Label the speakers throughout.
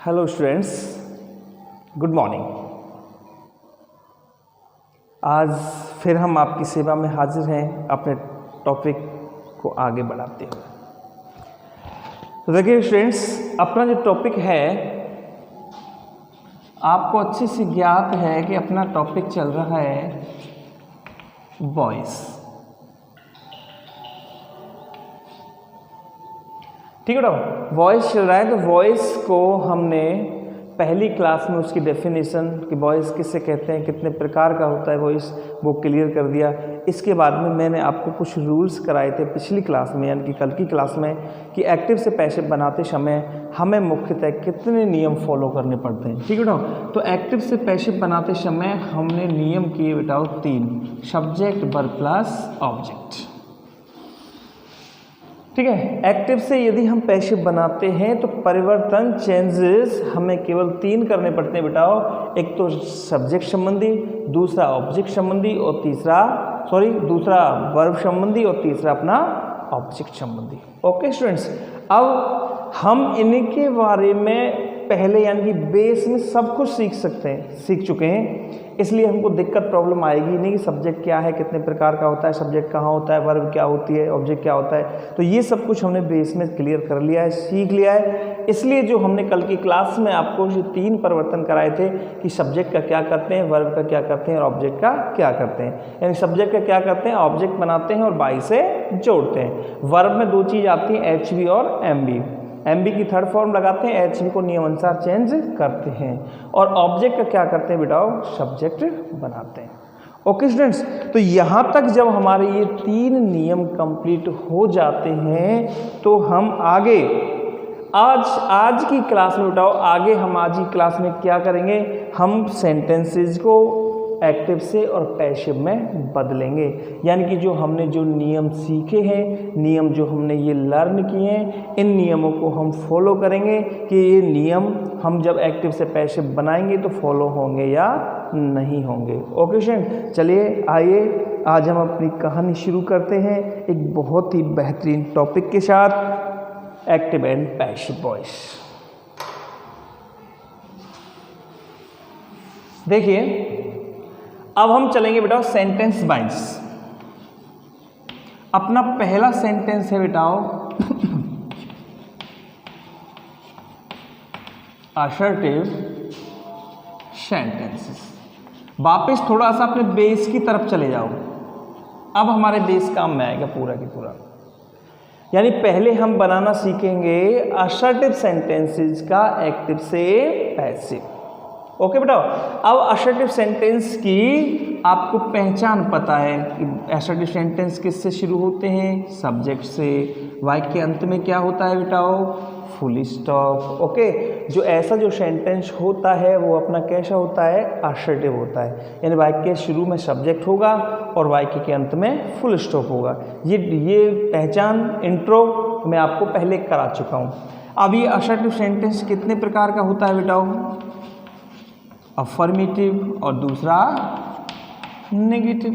Speaker 1: Hello students, good morning. आज फिर हम आपकी सेवा में हाजिर हैं अपने टॉपिक को आगे बढ़ाते हुए। तो देखिए स्टूडेंट्स, अपना जो टॉपिक है आपको अच्छे से ज्ञात है कि अपना टॉपिक चल रहा है वॉइस। ठीक है ना, वॉइस चल रहा है। तो वॉइस को हमने पहली क्लास में उसकी डेफिनेशन कि वॉइस किससे कहते हैं, कितने प्रकार का होता है वॉइस, वो क्लियर कर दिया। इसके बाद में मैंने आपको कुछ रूल्स कराए थे पिछली क्लास में, यानी कि कल की क्लास में, कि एक्टिव से पैसिव बनाते समय हमें मुख्यतः कितने नियम फॉलो करने पड़ते हैं। ठीक है ना, तो एक्टिव से पैसिव बनाते समय हमने नियम किए बेटाओ 3, सब्जेक्ट, वर्ब प्लस ऑब्जेक्ट। ठीक है, एक्टिव से यदि हम पैसिव बनाते हैं तो परिवर्तन चेंजेस हमें केवल 3 करने पड़ते हैं बेटाओ। एक तो सब्जेक्ट संबंधी, दूसरा ऑब्जेक्ट संबंधी और दूसरा वर्ब संबंधी और तीसरा अपना ऑब्जेक्ट संबंधी। ओके स्टूडेंट्स, अब हम इनके बारे में पहले यानी कि बेस में सब कुछ सीख चुके हैं, इसलिए हमको दिक्कत प्रॉब्लम आएगी नहीं कि सब्जेक्ट क्या है, कितने प्रकार का होता है, सब्जेक्ट कहाँ होता है, वर्ब क्या होती है, ऑब्जेक्ट क्या होता है। तो ये सब कुछ हमने बेस में क्लियर कर लिया है, सीख लिया है। इसलिए जो हमने कल की क्लास में आपको जो 3 परिवर्तन कराए थे कि सब्जेक्ट का क्या करते हैं, वर्ब का क्या करते हैं और ऑब्जेक्ट का क्या करते हैं, यानी सब्जेक्ट का क्या करते हैं, ऑब्जेक्ट बनाते हैं और बाई से जोड़ते हैं। वर्ब में 2 चीज़ आती हैं, एचवी और एमबी। एमबी की थर्ड फॉर्म लगाते हैं, एचवी को नियम अनुसार चेंज करते हैं, और ऑब्जेक्ट का क्या करते हैं बेटाओ, सब्जेक्ट बनाते हैं। ओके स्टूडेंट्स, तो यहाँ तक जब हमारे ये 3 नियम कंप्लीट हो जाते हैं तो हम आगे आज की क्लास में बेटाओ आगे हम आज की क्लास में क्या करेंगे, हम सेंटेंसेस को एक्टिव से और पैसिव में बदलेंगे। यानी कि जो हमने जो नियम सीखे हैं, नियम जो हमने ये लर्न किए हैं, इन नियमों को हम फॉलो करेंगे कि ये नियम हम जब एक्टिव से पैसिव बनाएंगे तो फॉलो होंगे या नहीं होंगे। ओके स्टूडेंट, चलिए आइए आज हम अपनी कहानी शुरू करते हैं एक बहुत ही बेहतरीन टॉपिक के साथ, एक्टिव एंड पैसिव वॉइस। देखिए, अब हम चलेंगे बेटाओ सेंटेंस वाइज। अपना पहला सेंटेंस है बेटाओ असर्टिव सेंटेंसेस। वापस थोड़ा सा अपने बेस की तरफ चले जाओ। अब हमारे बेस काम में आएगा पूरा की पूरा, यानी पहले हम बनाना सीखेंगे असर्टिव सेंटेंसेस का एक्टिव से पैसिव। ओके बेटा, अब असर्टिव सेंटेंस की आपको पहचान पता है कि असर्टिव सेंटेंस किससे शुरू होते हैं, सब्जेक्ट से। वाक्य के अंत में क्या होता है बेटाओ, फुल स्टॉप। ओके, जो ऐसा जो सेंटेंस होता है वो अपना कैसा होता है, असर्टिव होता है, यानी वाक्य के शुरू में सब्जेक्ट होगा और वाक्य के अंत में फुल स्टॉप होगा। ये पहचान इंट्रो मैं आपको पहले करा चुका हूँ। अब ये असर्टिव सेंटेंस कितने प्रकार का होता है बेटाओ, अफर्मेटिव और दूसरा नेगेटिव।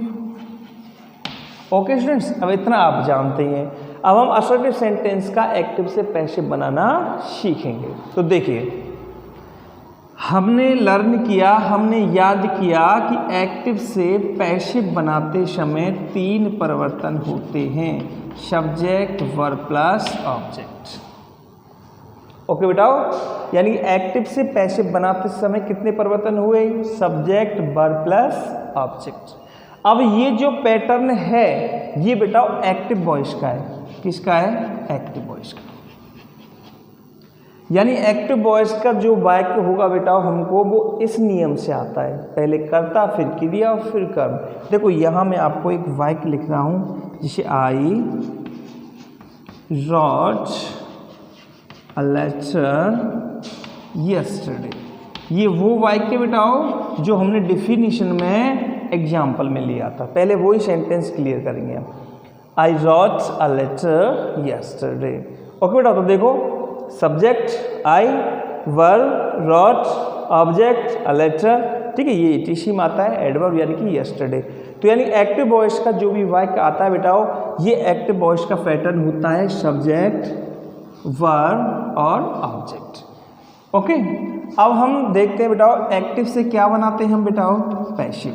Speaker 1: ओके स्टूडेंट्स, अब इतना आप जानते हैं। अब हम असर्टिव सेंटेंस का एक्टिव से पैसिव बनाना सीखेंगे। तो देखिए, हमने लर्न किया, हमने याद किया कि एक्टिव से पैसिव बनाते समय 3 परिवर्तन होते हैं, subject, verb plus object. Okay बेटाओ, यानी एक्टिव से पैसिव बनाते समय कितने परिवर्तन हुए, सब्जेक्ट, वर्ब प्लस ऑब्जेक्ट। अब ये जो पैटर्न है ये बेटाओ एक्टिव वॉइस का है। किसका है, एक्टिव वॉइस का। यानी एक्टिव वॉइस का जो वाक्य होगा बेटाओ हमको वो इस नियम से आता है, पहले कर्ता, फिर क्रिया, फिर कर्म। देखो यहाँ मैं आपको एक वाक्य लिख रहा हूँ, जिसे आई रॉट a letter yesterday। ये वो वाक्य बेटाओ जो हमने डेफिनेशन में एग्जाम्पल में लिया था। पहले वही सेंटेंस क्लियर करेंगे हम, I wrote a letter yesterday। Okay बेटा, तो देखो subject I, verb wrote, object a letter. ठीक है, ये टीसी में आता है एडवर्ब यानी कि yesterday। तो यानी एक्टिव वॉइस का जो भी वाक्य आता है बेटाओ, ये एक्टिव वॉइस का पैटर्न होता है सब्जेक्ट, वर्ब और ऑब्जेक्ट। ओके, अब हम देखते हैं बेटाओ एक्टिव से क्या बनाते हैं हम बेटाओ, पैसिव।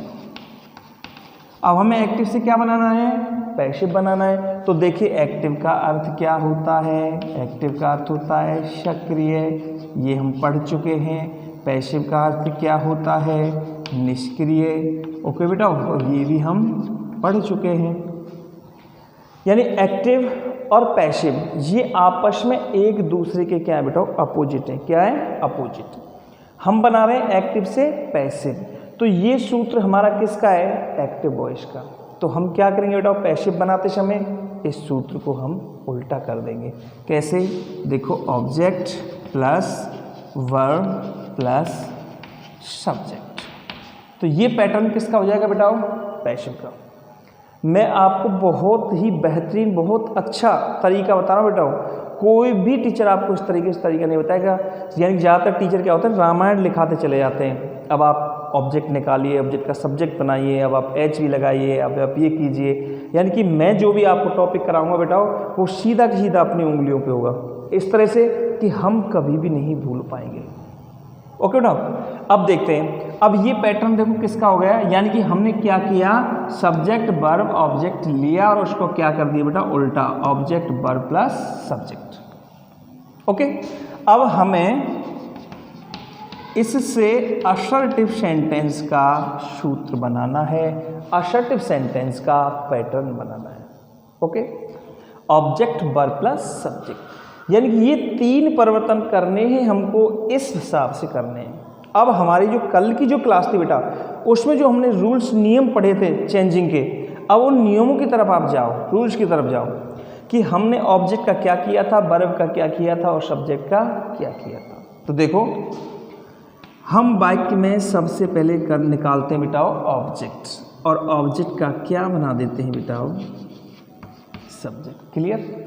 Speaker 1: अब हमें एक्टिव से क्या बनाना है, पैसिव बनाना है। तो देखिए एक्टिव का अर्थ क्या होता है, एक्टिव का अर्थ होता है सक्रिय, ये हम पढ़ चुके हैं। पैसिव का अर्थ क्या होता है, निष्क्रिय। ओके बेटा, और ये भी हम पढ़ चुके हैं। यानी एक्टिव और पैसिव ये आपस में एक दूसरे के क्या है बेटा, अपोजिट है। क्या है, अपोजिट। हम बना रहे हैं एक्टिव से पैसिव, तो ये सूत्र हमारा किसका है, एक्टिव वॉइस का। तो हम क्या करेंगे बेटा, पैसिव बनाते समय इस सूत्र को हम उल्टा कर देंगे। कैसे, देखो object plus verb plus subject, तो ये पैटर्न किसका हो जाएगा बेटा, पैसिव का। मैं आपको बहुत ही बेहतरीन, बहुत अच्छा तरीका बता रहा हूँ बेटा। कोई भी टीचर आपको इस तरीका नहीं बताएगा। यानी ज़्यादातर टीचर क्या होता है, रामायण लिखाते चले जाते हैं। अब आप ऑब्जेक्ट निकालिए, ऑब्जेक्ट का सब्जेक्ट बनाइए, अब आप एच भी लगाइए, अब आप ये कीजिए। यानी कि मैं जो भी आपको टॉपिक कराऊंगा बेटा वो सीधा की सीधा अपनी उंगलियों पे होगा, इस तरह से कि हम कभी भी नहीं भूल पाएंगे। ओके बेटा, अब देखते हैं। अब ये पैटर्न देखो किसका हो गया, यानी कि हमने क्या किया, सब्जेक्ट वर्ब ऑब्जेक्ट लिया और उसको क्या कर दिया बेटा, उल्टा, object verb plus subject. Okay, अब हमें इससे असर्टिव सेंटेंस का सूत्र बनाना है, असर्टिव सेंटेंस का पैटर्न बनाना है। Okay, object verb plus subject, यानी कि ये 3 परिवर्तन करने हैं हमको, इस हिसाब से करने हैं। अब हमारी जो कल की जो क्लास थी बेटा, उसमें जो हमने रूल्स नियम पढ़े थे चेंजिंग के, अब उन नियमों की तरफ आप जाओ, रूल्स की तरफ जाओ कि हमने ऑब्जेक्ट का क्या किया था, वर्ब का क्या किया था और सब्जेक्ट का क्या किया था। तो देखो हम वाक्य में सबसे पहले निकालते हैं बेटाओ ऑब्जेक्ट, और ऑब्जेक्ट का क्या बना देते हैं बेटाओ, सब्जेक्ट। क्लियर,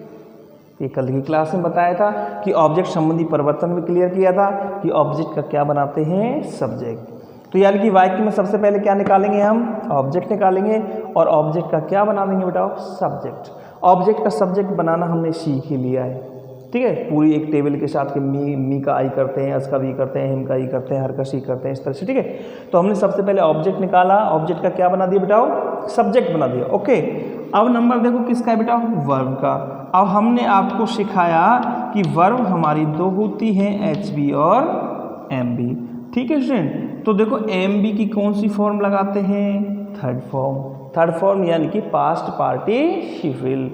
Speaker 1: ये कल की क्लास में बताया था कि ऑब्जेक्ट संबंधी परिवर्तन में क्लियर किया था कि ऑब्जेक्ट का क्या बनाते हैं, सब्जेक्ट। तो यानी कि वाक्य में सबसे पहले क्या निकालेंगे, हम ऑब्जेक्ट निकालेंगे और ऑब्जेक्ट का क्या बना देंगे बेटा, सब्जेक्ट। ऑब्जेक्ट का सब्जेक्ट बनाना हमने सीख ही लिया है, ठीक है। पूरी एक टेबल के साथ के मी का आई करते हैं, अस का वी करते हैं, हिम का ई करते हैं, हर का सी करते हैं, इस तरह से, ठीक है। तो हमने सबसे पहले ऑब्जेक्ट निकाला, ऑब्जेक्ट का क्या बना दिया बेटा, सब्जेक्ट बना दिया। ओके, अब नंबर देखो किसका है बेटा, वर्ब का। अब हमने आपको सिखाया कि वर्ब हमारी 2 होती हैं, एच बी और एम बी, ठीक है स्टूडेंट। तो देखो एम बी की कौन सी फॉर्म लगाते हैं, थर्ड फॉर्म। थर्ड फॉर्म यानी कि पास्ट पार्टिसिपल,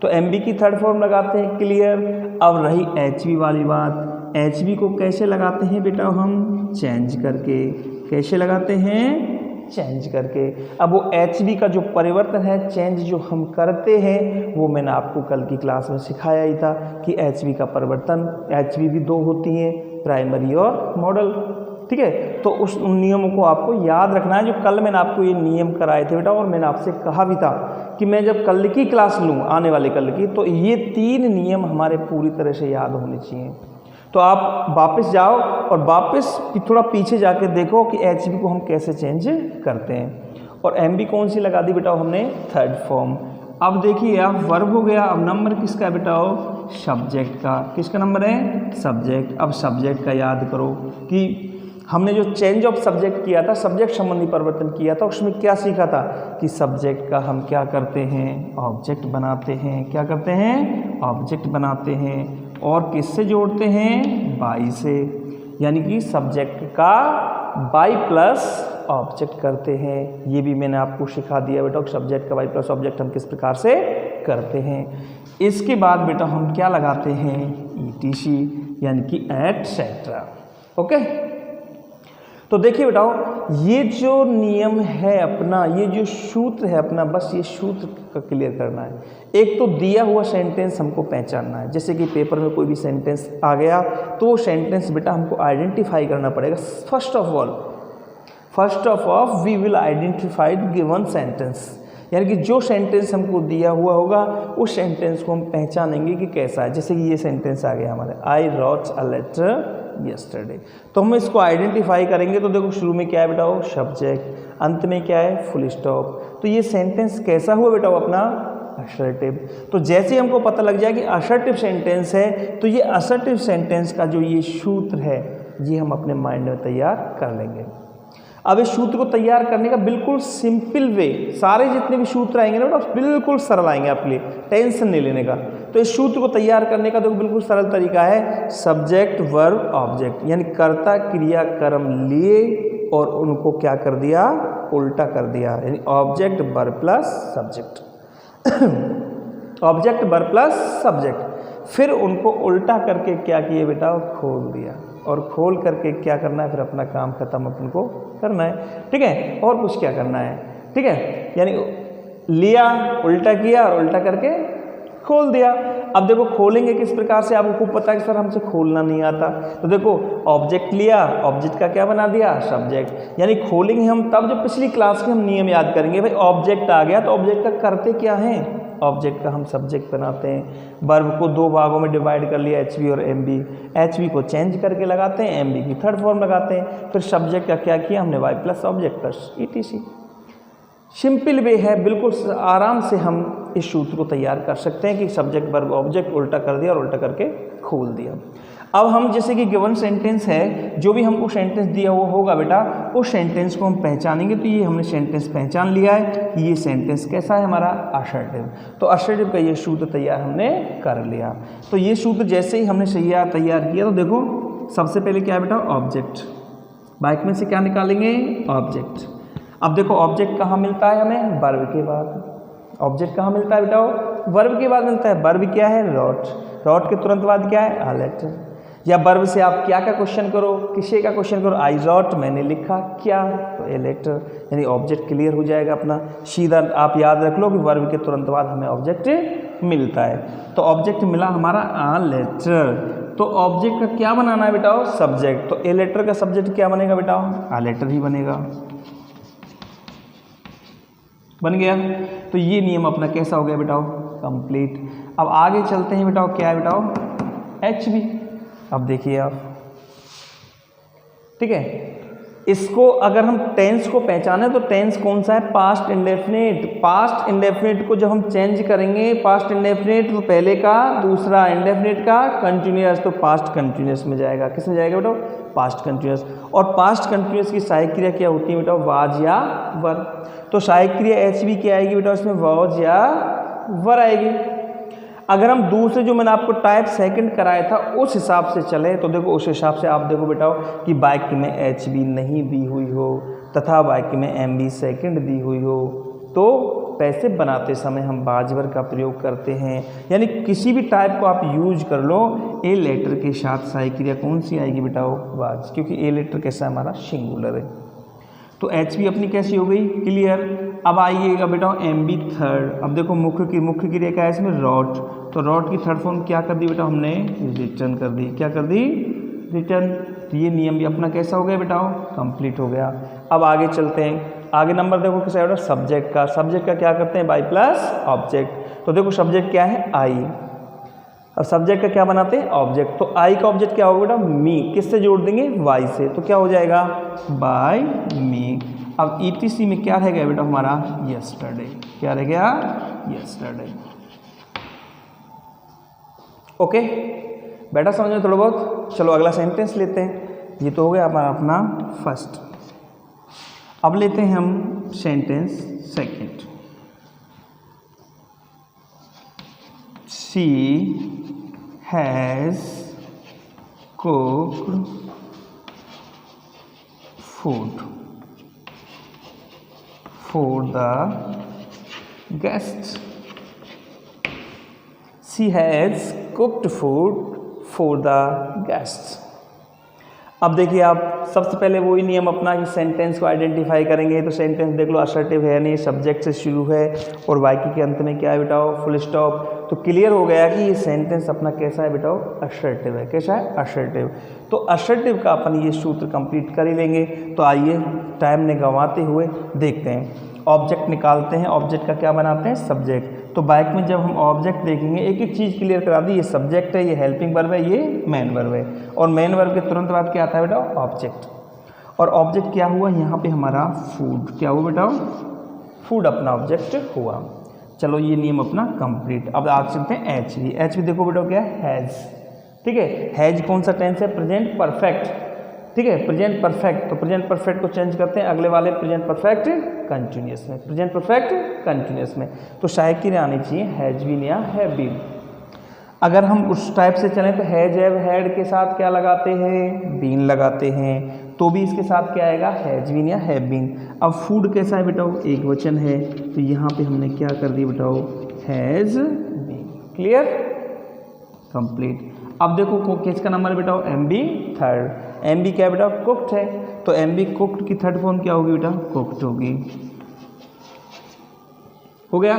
Speaker 1: तो एम बी की थर्ड फॉर्म लगाते हैं, क्लियर। अब रही एच बी वाली बात, एच बी को कैसे लगाते हैं बेटा, हम चेंज करके। कैसे लगाते हैं, चेंज करके। अब वो एच बी का जो परिवर्तन है, चेंज जो हम करते हैं, वो मैंने आपको कल की क्लास में सिखाया ही था कि एच बी का परिवर्तन, एच बी भी 2 होती हैं, प्राइमरी और मॉडल, ठीक है। तो उस उन नियमों को आपको याद रखना है जो कल मैंने आपको ये नियम कराए थे बेटा, और मैंने आपसे कहा भी था कि मैं जब कल की क्लास लूँ, आने वाले कल की, तो ये 3 नियम हमारे पूरी तरह से याद होने चाहिए। तो आप वापस जाओ और वापस थोड़ा पीछे जाके देखो कि एच बी को हम कैसे चेंज करते हैं। और एम बी कौन सी लगा दी बेटा, हमने थर्ड फॉर्म। अब देखिए अब वर्ब हो गया, अब नंबर किसका है बेटा, सब्जेक्ट का। किसका नंबर है, सब्जेक्ट। अब सब्जेक्ट का याद करो कि हमने जो चेंज ऑफ सब्जेक्ट किया था, सब्जेक्ट संबंधी परिवर्तन किया था, उसमें क्या सीखा था कि सब्जेक्ट का हम क्या करते हैं, ऑब्जेक्ट बनाते हैं। क्या करते हैं, ऑब्जेक्ट बनाते हैं। और किससे जोड़ते हैं, बाई से, यानी कि सब्जेक्ट का बाई प्लस ऑब्जेक्ट करते हैं। ये भी मैंने आपको सिखा दिया बेटा, सब्जेक्ट का बाई प्लस ऑब्जेक्ट हम किस प्रकार से करते हैं। इसके बाद बेटा हम क्या लगाते हैं, ETC, यानी कि एटसेट्रा। ओके, तो देखिए बेटाओ ये जो नियम है अपना, ये जो सूत्र है अपना, बस ये सूत्र का क्लियर करना है। एक तो दिया हुआ सेंटेंस हमको पहचानना है, जैसे कि पेपर में कोई भी सेंटेंस आ गया तो वो सेंटेंस बेटा हमको आइडेंटिफाई करना पड़ेगा। First of all we will identify given sentence, यानी कि जो सेंटेंस हमको दिया हुआ होगा उस सेंटेंस को हम पहचानेंगे कि कैसा है। जैसे कि ये सेंटेंस आ गया हमारे, आई रॉट अ लेटर यस्टरडे, तो हम इसको आइडेंटिफाई करेंगे। तो देखो शुरू में क्या है बेटा, सब्जेक्ट, अंत में क्या है, फुल स्टॉप। तो ये सेंटेंस कैसा हुआ बेटा, अपना असर्टिव। तो जैसे ही हमको पता लग जाए कि असर्टिव सेंटेंस है तो ये असर्टिव सेंटेंस का जो ये सूत्र है ये हम अपने माइंड में तैयार कर लेंगे। अब इस सूत्र को तैयार करने का बिल्कुल सिंपल वे, सारे जितने भी सूत्र आएंगे ना बेटा बिल्कुल सरल आएंगे आपके लिए, टेंशन नहीं लेने का। तो इस सूत्र को तैयार करने का देखो बिल्कुल सरल तरीका है, सब्जेक्ट वर्ब ऑब्जेक्ट, यानी कर्ता क्रिया कर्म लिए और उनको क्या कर दिया, उल्टा कर दिया, यानी object verb plus subject object verb plus subject, फिर उनको उल्टा करके क्या किए बेटा, खोल दिया, और खोल करके क्या करना है, फिर अपना काम खत्म अपन को करना है, ठीक है, और कुछ क्या करना है, ठीक है, यानी लिया, उल्टा किया और उल्टा करके खोल दिया। अब देखो खोलेंगे किस प्रकार से, आपको खूब पता है कि सर हमसे खोलना नहीं आता, तो देखो ऑब्जेक्ट लिया, ऑब्जेक्ट का क्या बना दिया, सब्जेक्ट, यानी खोलेंगे हम तब जब पिछली क्लास के हम नियम याद करेंगे। भाई ऑब्जेक्ट आ गया तो ऑब्जेक्ट का करते क्या हैं, ऑब्जेक्ट का हम सब्जेक्ट बनाते हैं, वर्ब को दो भागों में डिवाइड कर लिया, एच वी और एम बी, एच वी को चेंज करके लगाते हैं, एम बी की थर्ड फॉर्म लगाते हैं, फिर सब्जेक्ट का क्या किया हमने, Y plus object plus ETC। Simple way है, बिल्कुल आराम से हम इस सूत्र को तैयार कर सकते हैं कि सब्जेक्ट वर्ब ऑब्जेक्ट उल्टा कर दिया और उल्टा करके खोल दिया। अब हम जैसे कि गिवन सेंटेंस है, जो भी हमको सेंटेंस दिया हुआ होगा बेटा, उस सेंटेंस को हम पहचानेंगे। तो ये हमने सेंटेंस पहचान लिया है कि ये सेंटेंस कैसा है हमारा, असर्टिव। तो असर्टिव का ये सूत्र तैयार हमने कर लिया। तो ये सूत्र जैसे ही हमने तैयार किया तो देखो सबसे पहले क्या है बेटा, ऑब्जेक्ट, बाइक में से क्या निकालेंगे, ऑब्जेक्ट। अब देखो ऑब्जेक्ट कहाँ मिलता है हमें, वर्ब के बाद। ऑब्जेक्ट कहाँ मिलता है बेटा, वर्ब के बाद मिलता है। वर्ब क्या है, रॉट, रॉट के तुरंत बाद क्या है, आ लेटर। या वर्ब से आप क्या क्या क्वेश्चन करो, किसी का क्वेश्चन करो, आई रॉट, मैंने लिखा क्या, तो ए लेटर, यानी ऑब्जेक्ट क्लियर हो जाएगा अपना। सीधा आप याद रख लो कि वर्ब के तुरंत बाद हमें ऑब्जेक्ट मिलता है। तो ऑब्जेक्ट मिला हमारा आ लेटर। तो ऑब्जेक्ट का क्या बनाना है बेटा, सब्जेक्ट। तो ए लेटर का सब्जेक्ट क्या बनेगा बेटा, आ लेटर ही बनेगा, बन गया। तो ये नियम अपना कैसा हो गया बेटा, कंप्लीट। अब आगे चलते हैं बेटा, क्या है बेटा, एच बी। अब देखिए आप, ठीक है, इसको अगर हम टेंस को पहचाने तो टेंस कौन सा है, पास्ट इंडेफिनिट। पास्ट इंडेफिनिट को जब हम चेंज करेंगे, पास्ट इंडेफिनिट तो पहले का, दूसरा इंडेफिनिट का कंटिन्यूअस, तो पास्ट कंटिन्यूअस में जाएगा। किस में जाएगा बेटा, पास्ट कंटिन्यूअस। और पास्ट कंटिन्यूअस की सहायक क्रिया क्या होती है बेटा, वाज या वर। तो सहायक क्रिया एच बी क्या आएगी बेटा, इसमें वाज या वर आएगी। अगर हम दूसरे जो मैंने आपको टाइप सेकंड कराया था उस हिसाब से चले तो देखो उस हिसाब से आप देखो बेटा कि वाक्य में एच बी नहीं दी हुई हो तथा वाक्य में एम बी सेकेंड दी हुई हो तो पैसिव बनाते समय हम वाज वर का प्रयोग करते हैं। यानी किसी भी टाइप को आप यूज कर लो, ए लेटर के साथ सहायक क्रिया कौन सी आएगी बेटा, वाज, क्योंकि ए लेटर कैसा हमारा सिंगुलर है। तो एच बी अपनी कैसी हो गई, क्लियर। अब आइएगा बेटा एम बी थर्ड। अब देखो मुख्य क्रिया क्या है इसमें, रॉट। तो रॉट की थर्ड फॉर्म क्या कर दी बेटा हमने, रिटर्न कर दी। क्या कर दी, रिटर्न। तो ये नियम भी अपना कैसा हो गया बेटा, कंप्लीट हो गया। अब आगे चलते हैं, आगे नंबर देखो कैसा है बेटा, सब्जेक्ट का। सब्जेक्ट का क्या करते हैं, बाई प्लस ऑब्जेक्ट। तो देखो सब्जेक्ट क्या है, आई, और सब्जेक्ट का क्या बनाते हैं, ऑब्जेक्ट। तो आई का ऑब्जेक्ट क्या होगा बेटा, मी। किससे जोड़ देंगे, वाई से। तो क्या हो जाएगा, बाय मी। अब ETC में क्या रह गया बेटा हमारा, यस्टरडे। क्या रह गया, यस्टरडे। ओके बेटा, समझ में थोड़ा बहुत। चलो अगला सेंटेंस लेते हैं। ये तो हो गया हमारा अपना फर्स्ट। अब लेते हैं हम sentence second. She has cooked food for the guests. She has cooked food for the guests. अब देखिए आप सबसे पहले वही नियम अपना कि सेंटेंस को आइडेंटिफाई करेंगे। तो सेंटेंस देख लो असर्टिव है नहीं, सब्जेक्ट से शुरू है और वाक्य के अंत में क्या है बेटा, फुल स्टॉप। तो क्लियर हो गया कि ये सेंटेंस अपना कैसा है बेटा, असर्टिव है। कैसा है, असर्टिव। तो असर्टिव का अपन ये सूत्र कंप्लीट कर ही लेंगे। तो आइए टाइम ने गंवाते हुए देखते हैं। ऑब्जेक्ट निकालते हैं, ऑब्जेक्ट का क्या बनाते हैं, सब्जेक्ट। तो बाइक में जब हम ऑब्जेक्ट देखेंगे एक एक चीज़ क्लियर करा दी, ये सब्जेक्ट है, ये हेल्पिंग वर्ब है, ये मेन वर्ब है। और मेन वर्ब के तुरंत बाद क्या आता है बेटा, ऑब्जेक्ट। और ऑब्जेक्ट क्या हुआ यहाँ पे हमारा, फूड। क्या हुआ बेटा, फूड अपना ऑब्जेक्ट हुआ। चलो ये नियम अपना कंप्लीट। अब आ सकते हैं एच भी। एच भी देखो बेटा क्या है, हैज़, ठीक है। हैज़ कौन सा टेंस है, प्रेजेंट परफेक्ट, ठीक है, प्रेजेंट परफेक्ट। तो प्रेजेंट परफेक्ट को चेंज करते हैं अगले वाले प्रेजेंट परफेक्ट कंटिन्यूअस में, प्रेजेंट परफेक्ट कंटिन्यूअस में। तो शायद की आनी चाहिए हैज़ बीन या हैव बीन। अगर हम उस टाइप से चलें तो हैज हैव हैड के साथ क्या लगाते हैं, बीन लगाते हैं, तो भी इसके साथ क्या आएगा, हैज बीन या हैव बीन। अब फूड कैसा है बेटाओ, एक वचन है, तो यहाँ पे हमने क्या कर दिया बेटाओ, हैज बीन। Clear, complete. अब देखो किसका नंबर है बेटाओ, M B third. M B क्या बेटा, कुक्ड है, तो एम बी कुक्ड की थर्ड फॉर्म क्या होगी बेटा, कुक्ड होगी। हो गया।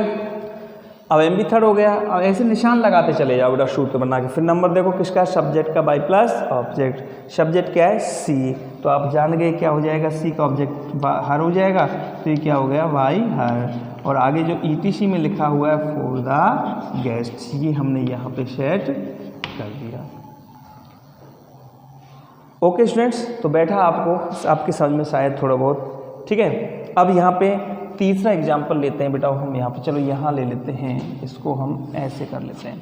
Speaker 1: अब एम बी थर्ड हो गया। अब ऐसे निशान लगाते चले जाओ बेटा सूत्र बना के। फिर नंबर देखो किसका, सब्जेक्ट का बाई प्लस ऑब्जेक्ट। सब्जेक्ट क्या है, सी, तो आप जान गए क्या हो जाएगा, सी का ऑब्जेक्ट हर हो जाएगा, तो ये क्या हो गया, वाई हर। और आगे जो ईटीसी में लिखा हुआ है फॉर द गेस्ट, ये हमने यहाँ पे सेट कर दिया। ओके स्टूडेंट्स, तो बैठा आपको आपके समझ में शायद थोड़ा बहुत, ठीक है। अब यहाँ पे तीसरा एग्जाम्पल लेते हैं बेटा हम यहाँ पे, चलो यहाँ ले लेते हैं, इसको हम ऐसे कर लेते हैं।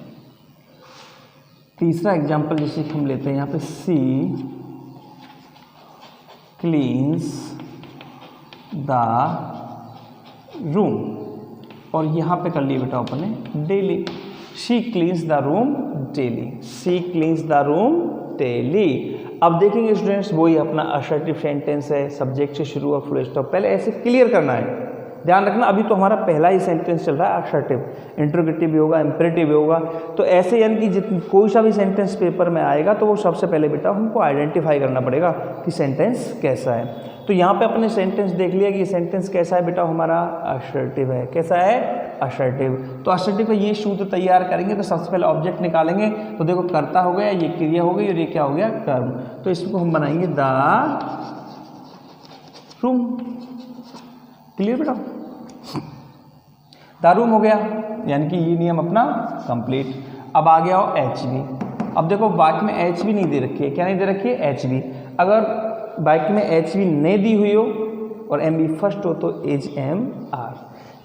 Speaker 1: तीसरा एग्जाम्पल जैसे हम लेते हैं यहाँ पे, सी क्लीन्स द रूम, और यहाँ पे कर लिए बेटा अपने daily. She cleans the room daily, she cleans the room daily. अब देखेंगे स्टूडेंट्स, वही अपना असर्टिव सेंटेंस है, सब्जेक्ट से शुरू और फुल स्टॉप, पहले ऐसे क्लियर करना है। ध्यान रखना, अभी तो हमारा पहला ही सेंटेंस चल रहा है असर्टिव, इंट्रोगेटिव भी होगा, इम्पेरेटिव भी होगा। तो ऐसे यानी कि जितनी कोई सा भी सेंटेंस पेपर में आएगा तो वो सबसे पहले बेटा हमको आइडेंटिफाई करना पड़ेगा कि सेंटेंस कैसा है। तो यहाँ पे अपने सेंटेंस देख लिया कि ये सेंटेंस कैसा है बेटा, हमारा असर्टिव है। कैसा है, असर्टिव। तो असर्टिव का ये सूत्र तैयार करेंगे तो सबसे पहले ऑब्जेक्ट निकालेंगे, तो देखो कर्ता हो गया, ये क्रिया हो गई और ये क्या हो गया, कर्म। तो इसको हम बनाएंगे द रूम। क्लियर बेटा, द रूम हो गया, यानी कि ये नियम अपना कंप्लीट। अब आ गया हो एच बी। अब देखो वाक्य में एच बी नहीं दे रखी है, क्या नहीं दे रखी है, एच बी। अगर वाक्य में एच बी नहीं दी हुई हो और एम बी फर्स्ट हो तो एज एम आर,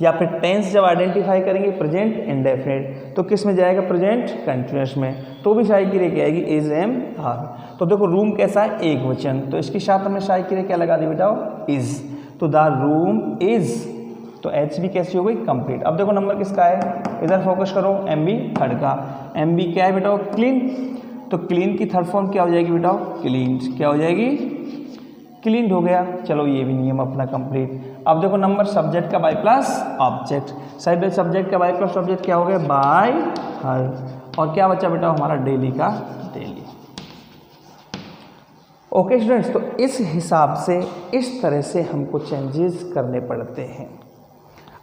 Speaker 1: या फिर टेंस जब आइडेंटिफाई करेंगे प्रेजेंट इंडेफिनिट, तो किस में जाएगा, प्रेजेंट कंटिन्यूअस में, तो भी शायद की रे क्या आएगी, एज एम आर। तो देखो रूम कैसा है, एक वचन, तो इसके साथ हमने शायद की रे क्या लगा दी बेटा, इज, तो द रूम इज, तो एच बी कैसी हो गई, कंप्लीट। अब देखो नंबर किसका है, इधर फोकस करो, एम बी थर्ड का। एम बी क्या है बेटा, क्लीन, तो क्लीन की थर्ड फॉर्म क्या हो जाएगी बेटा, क्लीन्ड, क्या हो जाएगी, क्लीन्ड हो गया। चलो ये भी नियम अपना कंप्लीट। अब देखो नंबर सब्जेक्ट का by plus object, side subject का बाय प्लस ऑब्जेक्ट क्या हो गया, बाय हर, और क्या बचा बेटा हमारा, डेली का डेली। ओके स्टूडेंट्स, तो इस हिसाब से इस तरह से हमको चेंजेस करने पड़ते हैं।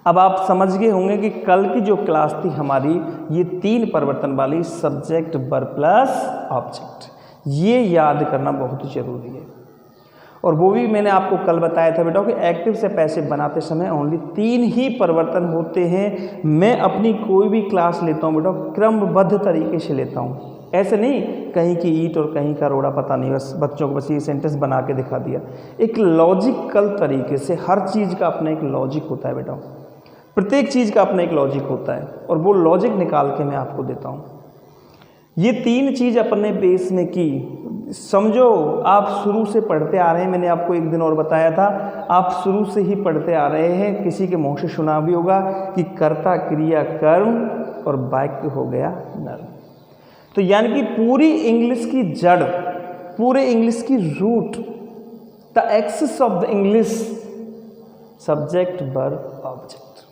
Speaker 1: अब आप समझ गए होंगे कि कल की जो क्लास थी हमारी, ये 3 परिवर्तन वाली, सब्जेक्ट वर्ब प्लस ऑब्जेक्ट, ये याद करना बहुत जरूरी है। और वो भी मैंने आपको कल बताया था बेटा कि एक्टिव से पैसिव बनाते समय ओनली 3 ही परिवर्तन होते हैं। मैं अपनी कोई भी क्लास लेता हूँ बेटा क्रमबद्ध तरीके से लेता हूँ, ऐसे नहीं कहीं की ईंट और कहीं का रोड़ा पता नहीं, बस बच्चों को बस ये सेंटेंस बना के दिखा दिया। एक लॉजिकल तरीके से, हर चीज़ का अपना एक लॉजिक होता है बेटा, प्रत्येक चीज़ का अपना एक लॉजिक होता है, और वो लॉजिक निकाल के मैं आपको देता हूँ। ये 3 चीज़ अपने बेस में की, समझो आप शुरू से पढ़ते आ रहे हैं, मैंने आपको एक दिन और बताया था, आप शुरू से ही पढ़ते आ रहे हैं, किसी के मुँह से सुना भी होगा कि कर्ता क्रिया कर्म और वाक्य हो गया नर। तो यानी कि पूरी इंग्लिश की जड़, पूरे इंग्लिश की root, the axis of the English, subject verb object.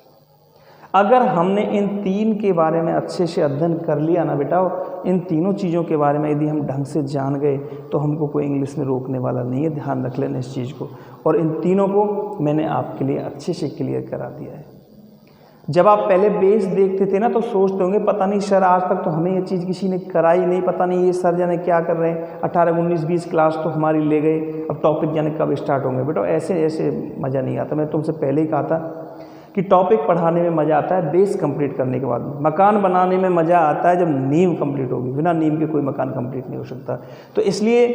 Speaker 1: अगर हमने इन 3 के बारे में अच्छे से अध्ययन कर लिया ना बेटा, इन तीनों चीज़ों के बारे में यदि हम ढंग से जान गए तो हमको कोई इंग्लिश में रोकने वाला नहीं है। ध्यान रख लेना इस चीज़ को, और इन तीनों को मैंने आपके लिए अच्छे से क्लियर करा दिया है। जब आप पहले बेस देखते थे ना तो सोचते होंगे पता नहीं सर आज तक तो हमें ये चीज़ किसी ने कराई नहीं, पता नहीं ये सर जाने क्या कर रहे हैं, 18, 19, 20 क्लास तो हमारी ले गए, अब टॉपिक जाने कब स्टार्ट होंगे। बेटा ऐसे ऐसे मज़ा नहीं आता। मैं तुमसे पहले ही कहा था कि टॉपिक पढ़ाने में मज़ा आता है बेस कंप्लीट करने के बाद। मकान बनाने में मज़ा आता है जब नींव कंप्लीट होगी, बिना नींव के कोई मकान कंप्लीट नहीं हो सकता। तो इसलिए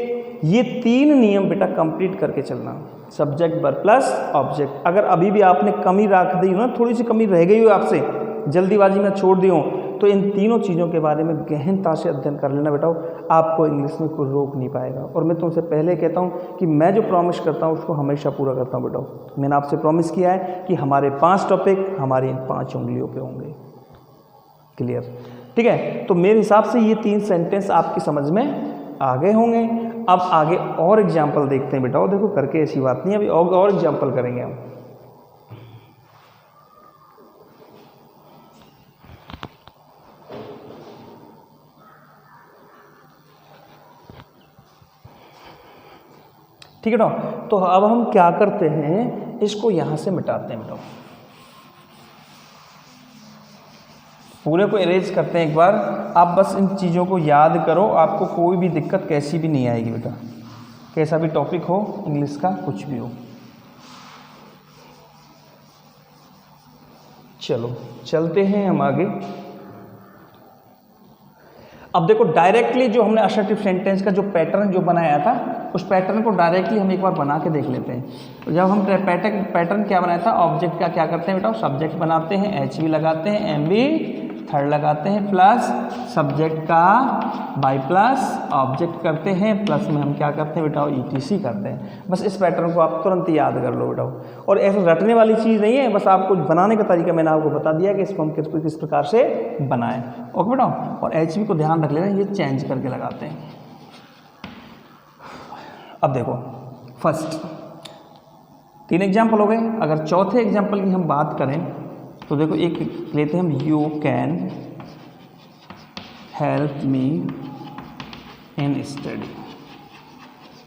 Speaker 1: ये 3 नियम बेटा कंप्लीट करके चलना, सब्जेक्ट वर्ब प्लस ऑब्जेक्ट। अगर अभी भी आपने कमी रख दी ना, थोड़ी सी कमी रह गई हो आपसे, जल्दीबाजी में छोड़ दी हूँ तो इन तीनों चीज़ों के बारे में गहनता से अध्ययन कर लेना बेटा, आपको इंग्लिश में कोई रोक नहीं पाएगा। और मैं तुमसे पहले कहता हूँ कि मैं जो प्रॉमिस करता हूँ उसको हमेशा पूरा करता हूँ बेटा। मैंने आपसे प्रॉमिस किया है कि हमारे 5 टॉपिक हमारी इन 5 उंगलियों पे होंगे। क्लियर? ठीक है, तो मेरे हिसाब से ये 3 सेंटेंस आपकी समझ में आ गए होंगे। अब आगे और एग्जाम्पल देखते हैं बेटा। देखो करके ऐसी बात नहीं, अभी और एग्जाम्पल करेंगे हम। ठीक है ना, तो अब हम क्या करते हैं, इसको यहां से मिटाते हैं बेटा, पूरे को इरेज करते हैं एक बार। आप बस इन चीज़ों को याद करो, आपको कोई भी दिक्कत कैसी भी नहीं आएगी बेटा, कैसा भी टॉपिक हो इंग्लिश का, कुछ भी हो। चलो चलते हैं हम आगे। अब देखो डायरेक्टली जो हमने असर्टिव सेंटेंस का जो पैटर्न जो बनाया था, उस पैटर्न को डायरेक्टली हम एक बार बना के देख लेते हैं। तो जब हम पैटर्न क्या बनाया था, ऑब्जेक्ट का क्या करते हैं बेटा, सब्जेक्ट बनाते हैं, एच लगाते हैं, एम थर्ड लगाते हैं, प्लस सब्जेक्ट का बाई प्लस ऑब्जेक्ट करते हैं, प्लस में हम क्या करते हैं बेटा, ईटीसी करते हैं। बस इस पैटर्न को आप तुरंत याद कर लो बेटा, और ऐसा रटने वाली चीज़ नहीं है, बस आपको बनाने का तरीका मैंने आपको बता दिया कि इसको हम किस प्रकार से बनाएं। ओके बेटा, और एच को ध्यान रख लेना, ये चेंज करके लगाते हैं। अब देखो फर्स्ट 3 एग्जाम्पल हो गए। अगर चौथे एग्जाम्पल की हम बात करें तो देखो एक लेते हैं हम, you can help me in study.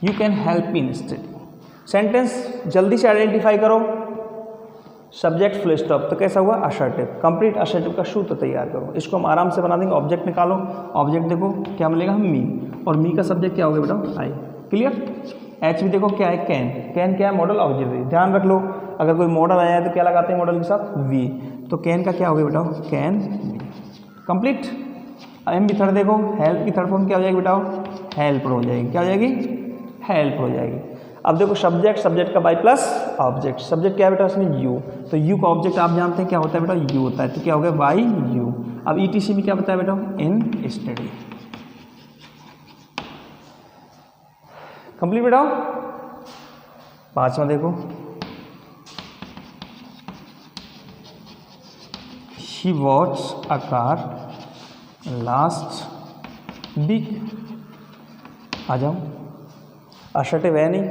Speaker 1: You can help me in study. Sentence जल्दी से आइडेंटिफाई करो, सब्जेक्ट फुल स्टॉप, तो कैसा हुआ, असर्टिव। कंप्लीट असर्टिव का सूत्र तैयार करो, इसको हम आराम से बना देंगे। ऑब्जेक्ट निकालो, ऑब्जेक्ट देखो क्या मिलेगा, हम मी, और मी का सब्जेक्ट क्या होगा बेटा, आई। क्लियर? एच भी देखो क्या है, कैन। कैन क्या है, मॉडल ऑक्सिलरी। ध्यान रख लो, अगर कोई मॉडल आया है तो क्या लगाते हैं मॉडल के साथ, वी। तो कैन का क्या हो गया बेटा, कैन वी। कंप्लीट। एम भी थर्ड देखो, हेल्प की थर्ड फॉर्म क्या हो जाएगी बेटा, हेल्प हो जाएगी। क्या हो जाएगी, हेल्प हो जाएगी। अब देखो सब्जेक्ट, सब्जेक्ट का बाई प्लस ऑब्जेक्ट। सब्जेक्ट क्या है बेटा, इसमें यू, तो यू का ऑब्जेक्ट आप जानते हैं क्या होता है बेटा, यू होता है, तो क्या हो गया, बाई यू। अब ईटीसी में क्या बताया बेटा, इन स्टडी। कंप्लीट बेटा। 5वां देखो, She watched a car last week। आ जाओ, असर्टिव है नहीं,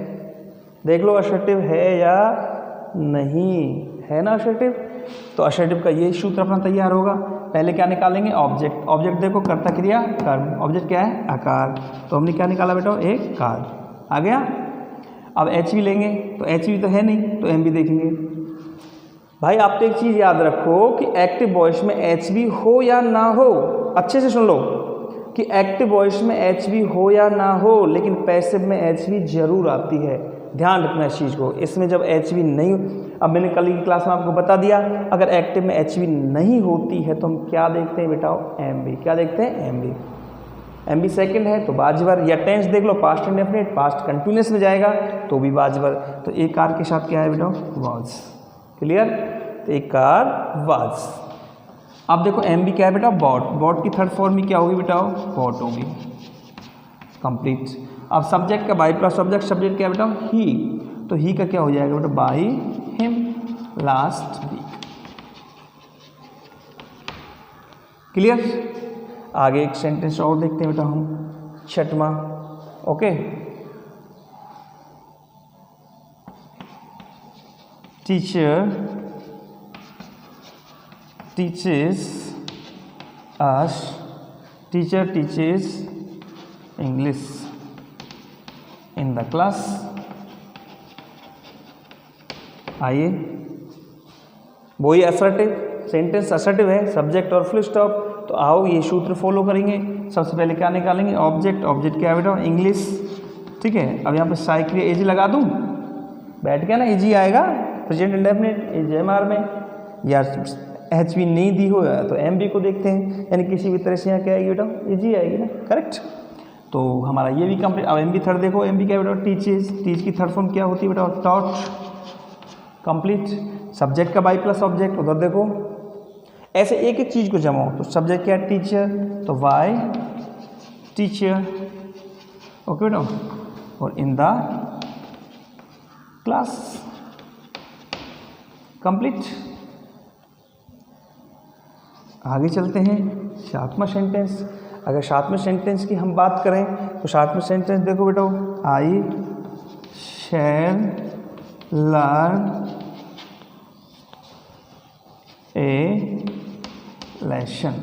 Speaker 1: देख लो असर्टिव है या नहीं है ना असर्टिव। तो असर्टिव का ये सूत्र अपना तैयार होगा। पहले क्या निकालेंगे, ऑब्जेक्ट। ऑब्जेक्ट देखो कर्ता क्रिया कर्म, ऑब्जेक्ट क्या है, आकार, तो हमने क्या निकाला बेटा, एक कार। आ गया। अब एच भी लेंगे, तो एच भी तो है नहीं, तो एम भी देखेंगे। भाई आप तो एक चीज़ याद रखो कि एक्टिव वॉइस में एच बी हो या ना हो, अच्छे से सुन लो कि एक्टिव वॉइस में एच बी हो या ना हो, लेकिन पैसिव में एच बी जरूर आती है। ध्यान रखना इस चीज़ को। इसमें जब एच बी नहीं, अब मैंने कल की क्लास में आपको बता दिया, अगर एक्टिव में एच बी नहीं होती है तो हम क्या देखते हैं बेटा, एम बी। क्या देखते हैं, M B. M B second है तो बाजवर, या टेंस देख लो, पास्ट इंडेफिनिट, पास्ट कंटिन्यूअस में जाएगा तो भी बाजवर। तो एक कार के साथ क्या है बेटा, वॉज। क्लियर? तो एक कार वाज। अब देखो एम बी क्या है बेटा, बॉट। बॉट की थर्ड फॉर्म में क्या होगी बेटा, बॉट होगी। कंप्लीट। अब सब्जेक्ट का बाई प्लस सब्जेक्ट, सब्जेक्ट क्या है बेटा, ही, तो ही का क्या हो जाएगा बेटा, by him last week. Clear? आगे एक सेंटेंस और देखते हैं बेटा हम, 6वां। Okay, teacher teaches us, teacher teaches English in the class। आइए, वही असर्टिव सेंटेंस, असर्टिव है, सब्जेक्ट और फुल स्टॉप। तो आओ ये सूत्र फॉलो करेंगे। सबसे पहले क्या निकालेंगे, ऑब्जेक्ट। ऑब्जेक्ट क्या है बेटा, इंग्लिश। ठीक है, अब यहाँ पे साइकिल एजी लगा दूँ, बैठ गया ना, एजी आएगा, present indefinite is am are में। या एच बी नहीं दी हो तो एम बी को देखते हैं, यानी किसी भी तरह से यहाँ क्या आएगी बेटा, एजी आएगी ना, करेक्ट। तो हमारा ये भी कंप्लीट। अब एम बी थर्ड देखो, एम बी क्या बेटा, टीचेज। टीच की थर्ड फॉर्म क्या होती है बेटा, टॉट। कंप्लीट। सब्जेक्ट का बाई प्लस ऑब्जेक्ट, उधर देखो ऐसे एक एक चीज़ को जमाओ। तो सब्जेक्ट क्या है? टीचर, तो वाई टीचर, ओके बेटा, और इन द क्लास, कंप्लीट। आगे चलते हैं, सातवां सेंटेंस। अगर सातवें सेंटेंस की हम बात करें तो सातवें सेंटेंस देखो बेटा, I shall learn a lesson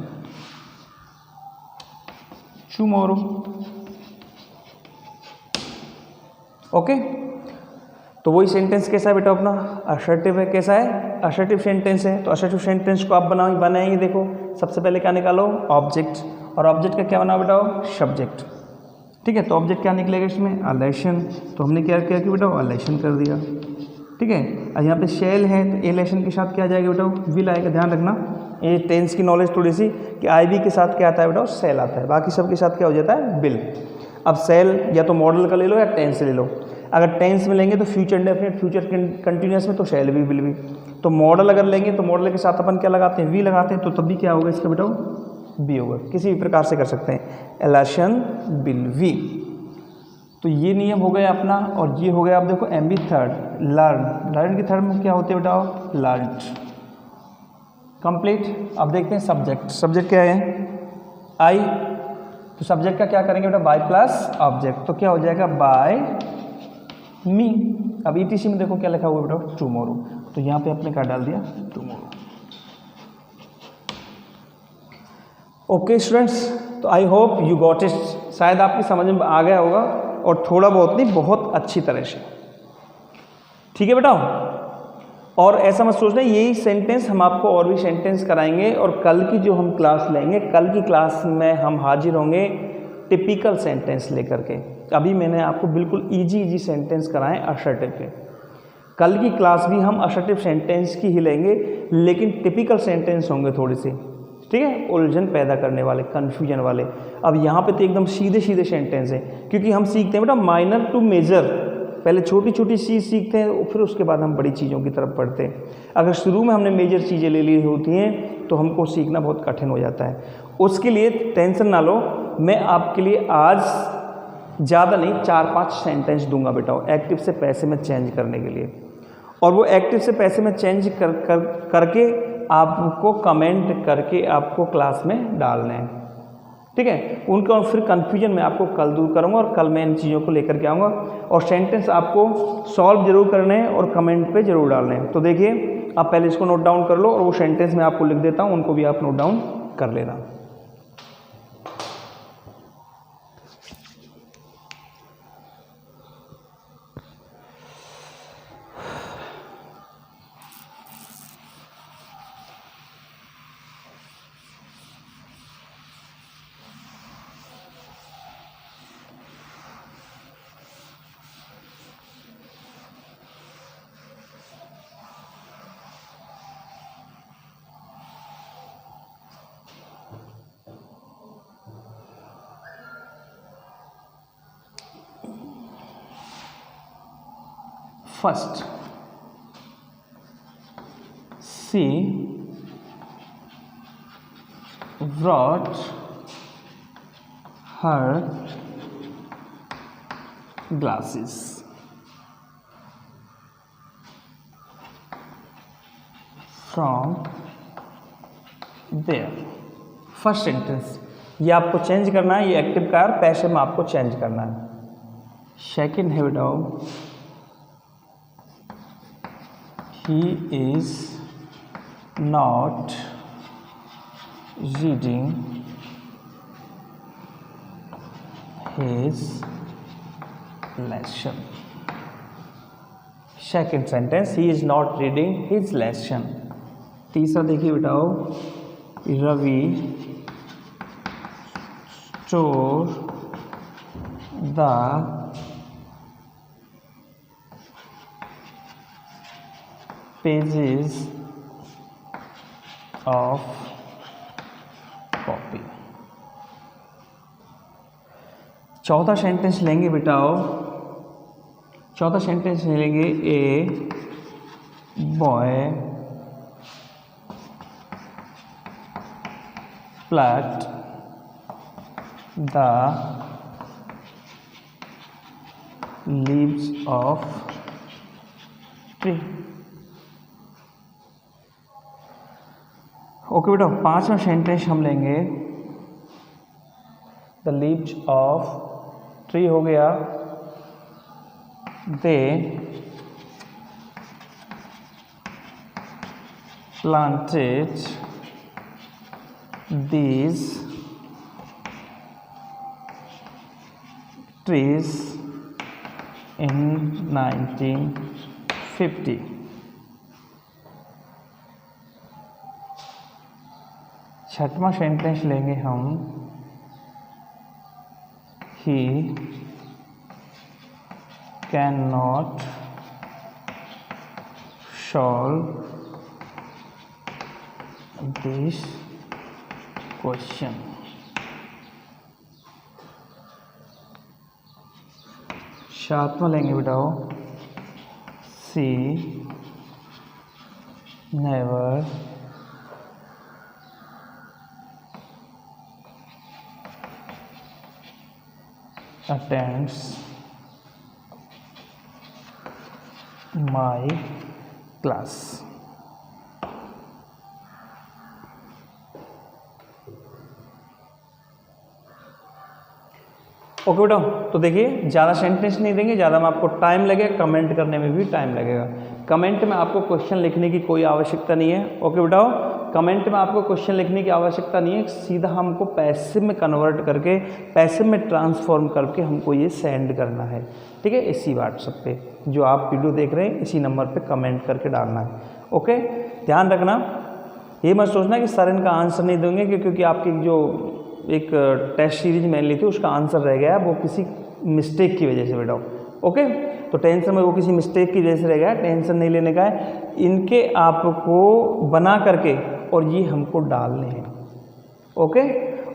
Speaker 1: tomorrow. Okay, तो वही सेंटेंस कैसा है बेटा अपना? असर्टिव है। कैसा है? असर्टिव सेंटेंस है। तो असर्टिव सेंटेंस को आप बनाएंगे। देखो सबसे पहले क्या निकालो? ऑब्जेक्ट, और ऑब्जेक्ट का क्या बना बेटा? सब्जेक्ट। ठीक है, तो ऑब्जेक्ट क्या निकलेगा इसमें? A lesson. तो हमने क्या किया कि बेटा अ लेसन कर दिया। ठीक है, और यहाँ पे शेल है तो ए लेसन के साथ क्या आ जाएगा बेटा? विल आएगा। ध्यान रखना, ये टेंस की नॉलेज थोड़ी सी कि आई वी के साथ क्या आता है बेटा? सेल आता है। बाकी सब के साथ क्या हो जाता है? विल। अब सेल या तो मॉडल का ले लो या टेंस ले लो। अगर टेंस में लेंगे तो फ्यूचर इंडेफिनिट, फ्यूचर कंटिन्यूअस में तो शैल भी, विल भी। तो मॉडल अगर लेंगे तो मॉडल के साथ अपन क्या लगाते हैं? वी लगाते हैं। तो तब भी क्या होगा इसका बेटा? बी होगा। किसी भी प्रकार से कर सकते हैं, ए लेसन विल वी। तो ये नियम हो गया अपना। और ये हो गया, आप देखो M B third, learn. Learn की थर्ड में क्या होते हैं बेटा? Learned, complete. अब देखते हैं सब्जेक्ट। सब्जेक्ट क्या है? आई। तो सब्जेक्ट का क्या करेंगे बेटा? By plus object. तो क्या हो जाएगा? By me. अब ईटीसी में देखो क्या लिखा हुआ बेटा? टुमारो। तो यहाँ पे आपने क्या डाल दिया? टुमारो। ओके स्टूडेंट्स, तो I hope you got it. शायद आपकी समझ में आ गया होगा, और थोड़ा बहुत नहीं, बहुत अच्छी तरह से। ठीक है बेटा, और ऐसा मत सोचना यही सेंटेंस हम आपको और भी सेंटेंस कराएंगे। और कल की जो हम क्लास लेंगे, कल की क्लास में हम हाजिर होंगे टिपिकल सेंटेंस लेकर के। अभी मैंने आपको बिल्कुल इजी सेंटेंस कराएं असर्टिव के। कल की क्लास भी हम असर्टिव सेंटेंस की ही लेंगे, लेकिन टिपिकल सेंटेंस होंगे थोड़ी सी। ठीक है, उलझन पैदा करने वाले, कन्फ्यूजन वाले। अब यहाँ पे तो एकदम सीधे सीधे सेंटेंस है, क्योंकि हम सीखते हैं बेटा माइनर टू मेजर। पहले छोटी छोटी चीज़ सीखते हैं, फिर उसके बाद हम बड़ी चीज़ों की तरफ बढ़ते हैं। अगर शुरू में हमने मेजर चीज़ें ले ली होती हैं तो हमको सीखना बहुत कठिन हो जाता है। उसके लिए टेंशन ना लो, मैं आपके लिए आज ज़्यादा नहीं 4-5 सेंटेंस दूंगा बेटा, एक्टिव से पैसे में चेंज करने के लिए। और वो एक्टिव से पैसे में चेंज करके आपको कमेंट करके आपको क्लास में डालना है। ठीक है, उनका और फिर कन्फ्यूजन मैं आपको कल दूर करूँगा, और कल मैं इन चीज़ों को लेकर के आऊँगा। और सेंटेंस आपको सॉल्व जरूर करने हैं और कमेंट पे जरूर डालने हैं। तो देखिए, आप पहले इसको नोट डाउन कर लो, और वो सेंटेंस मैं आपको लिख देता हूँ, उनको भी आप नोट डाउन कर लेना। First, she brought her glasses. From there. First sentence ये आपको चेंज करना है, ये एक्टिव का और पैसे में आपको चेंज करना है। सेकेंड है बेटा, he is not reading his lesson. Second sentence, he is not reading his lesson. तीसरा देखिए बेटाओ, Ravi store the pages of copy. चौथा सेंटेंस लेंगे बेटाओ, चौथा सेंटेंस लेंगे, a boy plucked the leaves of tree। Okay बेटा, पांचवा सेंटेंस हम लेंगे द लीव्स ऑफ ट्री हो गया, दे planted these trees in 1950। छठवां सेंटेंस लेंगे हम he cannot solve this question। सातवां लेंगे बेटाओ she never attends my class। Okay बेटा, तो देखिए ज़्यादा सेंटेंस नहीं देंगे, ज़्यादा में आपको टाइम लगेगा, कमेंट करने में भी टाइम लगेगा। कमेंट में आपको क्वेश्चन लिखने की कोई आवश्यकता नहीं है। ओके बेटाओ, कमेंट में आपको क्वेश्चन लिखने की आवश्यकता नहीं है, सीधा हमको पैसिव में कन्वर्ट करके, पैसिव में ट्रांसफॉर्म करके हमको ये सेंड करना है। ठीक है, इसी व्हाट्सएप पे जो आप वीडियो देख रहे हैं इसी नंबर पे कमेंट करके डालना है। ओके, ध्यान रखना, ये मत सोचना कि सर इनका आंसर नहीं देंगे क्योंकि आपकी जो एक टेस्ट सीरीज मैंने ली थी उसका आंसर रह गया, वो किसी मिस्टेक की वजह से बेटा। ओके, तो टेंशन में वो किसी मिस्टेक की वजह से रह गया, टेंशन नहीं लेने का है। इनके आपको बना करके और ये हमको डालने हैं। ओके,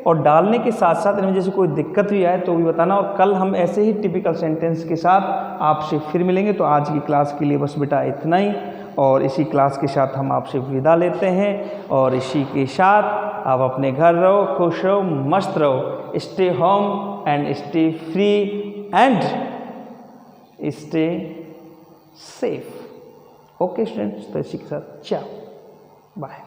Speaker 1: और डालने के साथ साथ इनमें जैसे कोई दिक्कत भी आए तो भी बताना, और कल हम ऐसे ही टिपिकल सेंटेंस के साथ आपसे फिर मिलेंगे। तो आज की क्लास के लिए बस बेटा इतना ही, और इसी क्लास के साथ हम आपसे विदा लेते हैं। और इसी के साथ आप अपने घर रहो, खुश रहो, मस्त रहो, stay home and stay free and stay safe. Okay students, तो इसी के साथ चाओ, बाय।